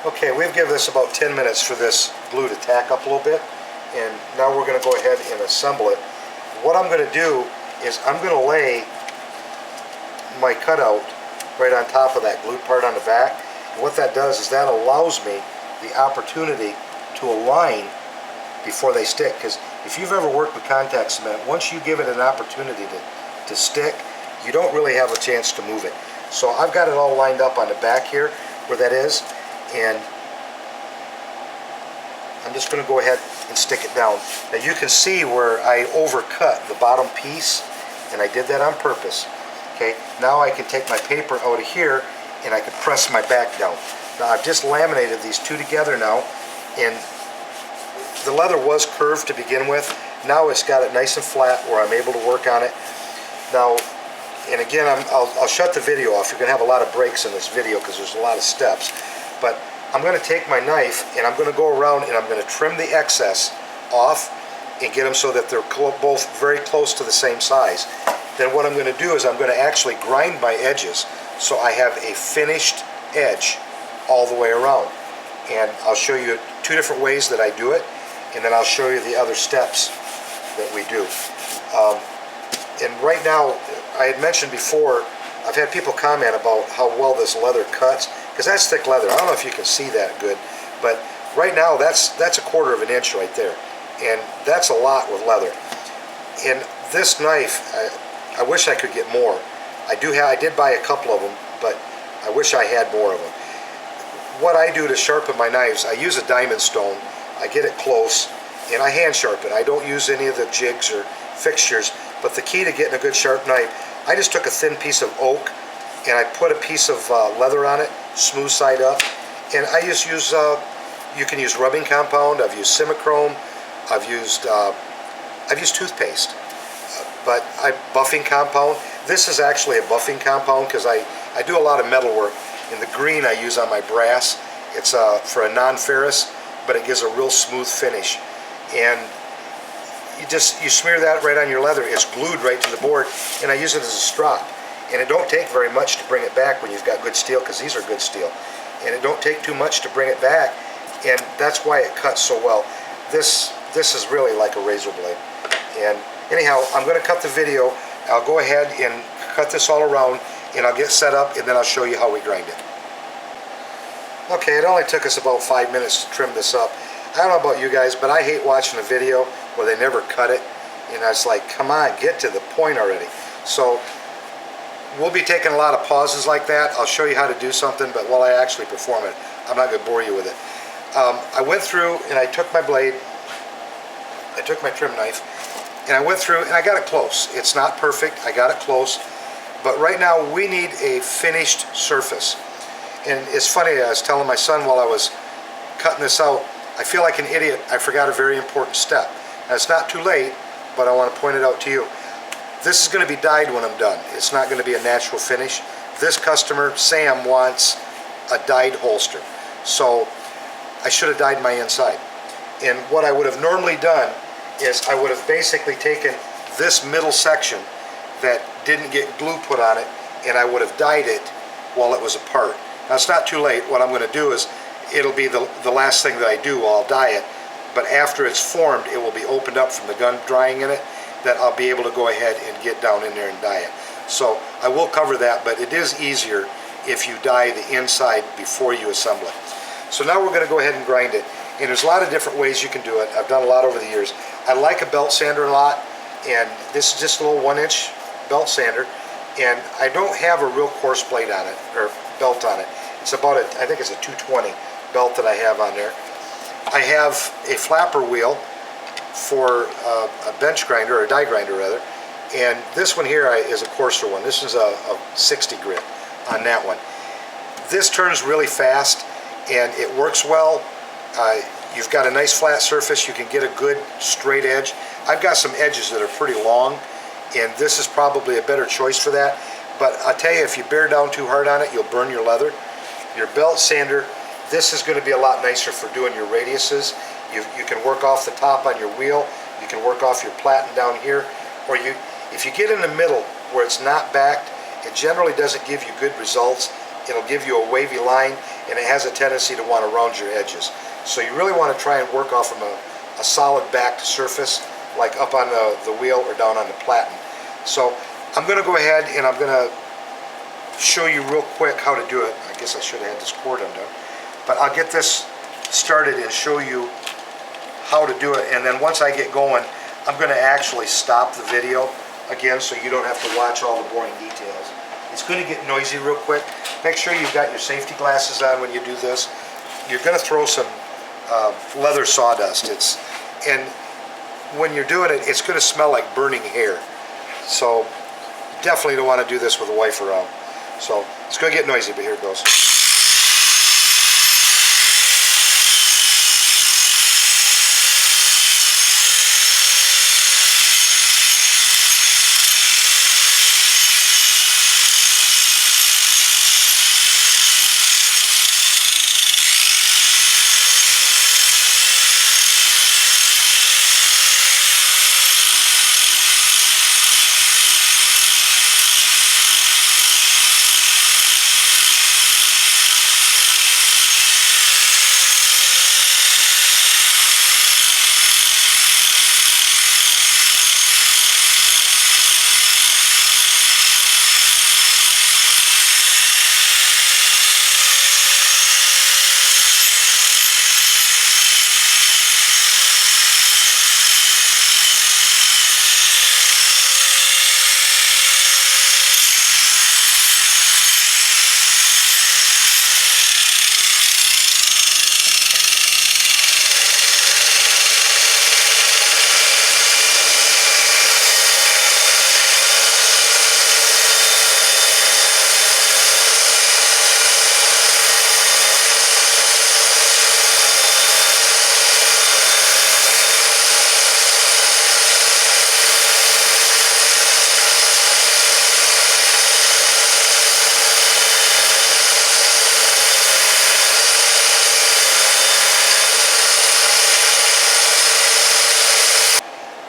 Okay, we've given this about 10 minutes for this glue to tack up a little bit, and now we're going to go ahead and assemble it. What I'm going to do is I'm going to lay my cutout right on top of that glued part on the back, and what that does is that allows me the opportunity to align before they stick, because if you've ever worked with contact cement, once you give it an opportunity to stick, you don't really have a chance to move it. So I've got it all lined up on the back here where that is, and I'm just going to go ahead and stick it down. Now you can see where I overcut the bottom piece, and I did that on purpose. Okay, now I can take my paper out of here and I can press my back down. Now I've just laminated these two together now, and the leather was curved to begin with. Now it's got it nice and flat where I'm able to work on it. Now, and again, I'll shut the video off. You're going to have a lot of breaks in this video because there's a lot of steps. But I'm going to take my knife and I'm going to go around and I'm going to trim the excess off and get them so that they're both very close to the same size. Then what I'm going to do is I'm going to actually grind my edges so I have a finished edge all the way around. And I'll show you two different ways that I do it, and then I'll show you the other steps that we do. And right now, I had mentioned before, I've had people comment about how well this leather cuts, because that's thick leather. I don't know if you can see that good, but right now that's a 1/4 of an inch right there, and that's a lot with leather. And this knife, I wish I could get more. I did buy a couple of them, but I wish I had more of them. What I do to sharpen my knives, I use a diamond stone. I get it close, and I hand sharpen. I don't use any of the jigs or fixtures, but the key to getting a good sharp knife, I just took a thin piece of oak and I put a piece of leather on it, smooth side up, and I just use, you can use rubbing compound, I've used Simichrome, I've used toothpaste, but buffing compound. This is actually a buffing compound because I do a lot of metal work, and the green I use on my brass. It's for a non-ferrous, but it gives a real smooth finish. And you smear that right on your leather. It's glued right to the board, and I use it as a strop. And it don't take very much to bring it back when you've got good steel, because these are good steel. And it don't take too much to bring it back, and that's why it cuts so well. This is really like a razor blade. And anyhow, I'm going to cut the video. I'll go ahead and cut this all around, and I'll get set up, and then I'll show you how we grind it. Okay, it only took us about 5 minutes to trim this up. I don't know about you guys, but I hate watching a video where they never cut it, and I was like, come on, get to the point already. So we'll be taking a lot of pauses like that. I'll show you how to do something, but while I actually perform it, I'm not going to bore you with it. I went through and I took my blade, I took my trim knife, and I went through and I got it close. It's not perfect, I got it close, but right now we need a finished surface. And it's funny, I was telling my son while I was cutting this out, I feel like an idiot, I forgot a very important step. Now it's not too late, but I want to point it out to you. This is going to be dyed when I'm done. It's not going to be a natural finish. This customer, Sam, wants a dyed holster. So I should have dyed my inside. And what I would have normally done is I would have basically taken this middle section that didn't get glue put on it, and I would have dyed it while it was apart. Now it's not too late. What I'm going to do is, it'll be the last thing that I do while I'll dye it, but after it's formed, it will be opened up from the gun drying in it, that I'll be able to go ahead and get down in there and dye it. So I will cover that, but it is easier if you dye the inside before you assemble it. So now we're going to go ahead and grind it. And there's a lot of different ways you can do it. I've done a lot over the years. I like a belt sander a lot, and this is just a little 1-inch belt sander, and I don't have a real coarse blade on it, or belt on it. It's about I think it's a 220 belt that I have on there. I have a flapper wheel for a bench grinder, or a die grinder rather, and this one here is a coarser one. This is a 60 grit on that one. This turns really fast and it works well. You've got a nice flat surface, you can get a good straight edge. I've got some edges that are pretty long, and this is probably a better choice for that, but I'll tell you, if you bear down too hard on it, you'll burn your leather. Your belt sander, this is going to be a lot nicer for doing your radiuses. You can work off the top on your wheel, you can work off your platen down here, or if you get in the middle where it's not backed, it generally doesn't give you good results, it'll give you a wavy line, and it has a tendency to want to round your edges. So you really want to try and work off of a solid backed surface, like up on the wheel or down on the platen. So I'm going to go ahead and I'm going to show you real quick how to do it. I guess I should have had this cord undone, but I'll get this started and show you how to do it, and then once I get going, I'm going to actually stop the video again so you don't have to watch all the boring details. It's going to get noisy real quick. Make sure you've got your safety glasses on when you do this. You're going to throw some leather sawdust. And when you're doing it, it's going to smell like burning hair. So definitely don't want to do this with a wife around. So it's going to get noisy, but here it goes.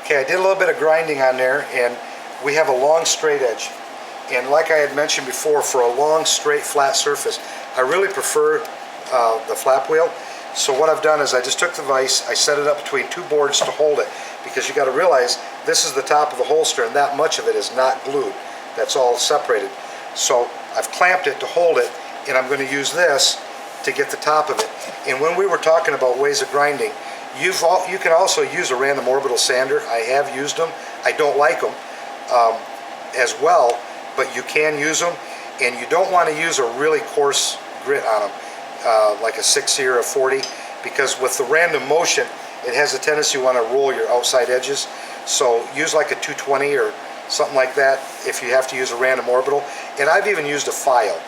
Okay, I did a little bit of grinding on there, and we have a long straight edge. And like I had mentioned before, for a long straight flat surface, I really prefer the flap wheel. So what I've done is I just took the vise, I set it up between two boards to hold it, because you got to realize this is the top of the holster and that much of it is not glued. That's all separated. So I've clamped it to hold it, and I'm going to use this to get the top of it. And when we were talking about ways of grinding, you can also use a random orbital sander. I have used them. I don't like them as well, but you can use them, and you don't want to use a really coarse grit on them, like a 60 or a 40, because with the random motion, it has a tendency to want to roll your outside edges. So use like a 220 or something like that if you have to use a random orbital. And I've even used a file,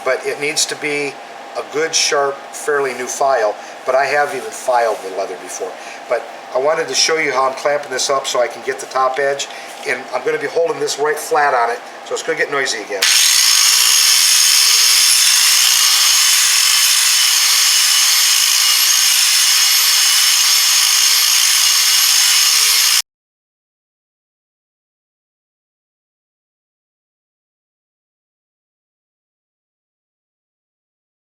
but it needs to be a good, sharp, fairly new file, but I have even filed the leather before. But I wanted to show you how I'm clamping this up so I can get the top edge, and I'm going to be holding this right flat on it, so it's going to get noisy again.